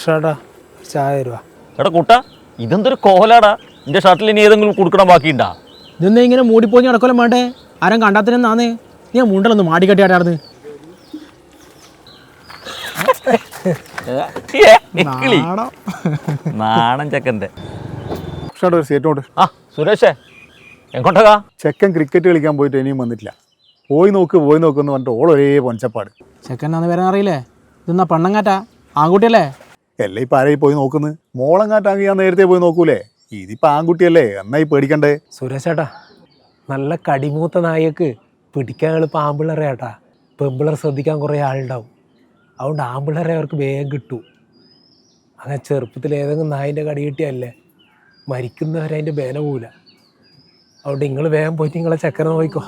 സുരേഷേട്ടാ ചായ തരുവാ. എടാ കൂട്ടാ, ഇതെന്തൊരു കോലാടാ. എൻ്റെ ഷർട്ടിൽ ഇനി ഏതെങ്കിലും കൊടുക്കണം ബാക്കിയുണ്ടാ? ഇതൊന്നും ഇങ്ങനെ മൂടിപ്പോയി നടക്കലും വേണ്ടേ? ആരും കണ്ടാത്തനെന്നാന്നേ നീ മുണ്ടലൊന്ന് മാടിക്കട്ടിയാടാർന്ന്. നാണം ചെക്കൻ്റെ. ഒരു സീറ്റോട്ട്. ആ സുരേഷേ, എങ്ങോട്ടാ? ചെക്കൻ ക്രിക്കറ്റ് കളിക്കാൻ പോയിട്ട് ഇനിയും വന്നിട്ടില്ല. പോയി നോക്ക് എന്ന് പറഞ്ഞിട്ട് ഓളൊരേ പൊഞ്ചപ്പാട്. ചെക്കനാന്ന് വരാൻ അറിയില്ലേ? ഇതെന്നാ പെണ്ണങ്ങാറ്റാ? ആൺകുട്ടിയല്ലേ? എല്ലാം ഇപ്പം ആരായി പോയി നോക്കുന്നത്? മോളങ്ങാറ്റാങ്കിൽ ഞാൻ നേരത്തെ പോയി നോക്കൂലേ. ഇതിപ്പോൾ ആൺകുട്ടിയല്ലേ, എന്നായി പേടിക്കണ്ടേ? സുരേഷേട്ടാ, നല്ല കടിമൂത്ത നായക്ക് പിടിക്കാൻ എളുപ്പം ആമ്പിള്ളേരെ ഏട്ടാ. പെമ്പിള്ളേർ ശ്രദ്ധിക്കാൻ കുറേ ആളുണ്ടാവും. അതുകൊണ്ട് ആമ്പിള്ളേരെ അവർക്ക് വേഗം കിട്ടും. അങ്ങനെ ചെറുപ്പത്തിൽ ഏതെങ്കിലും നായിൻ്റെ കടി കിട്ടിയല്ലേ മരിക്കുന്നവരെ അതിൻ്റെ ബേന പോവില്ല. അതുകൊണ്ട് നിങ്ങൾ വേഗം പോയിട്ട് നിങ്ങളെ ചെക്കനെ നോക്കിക്കോ.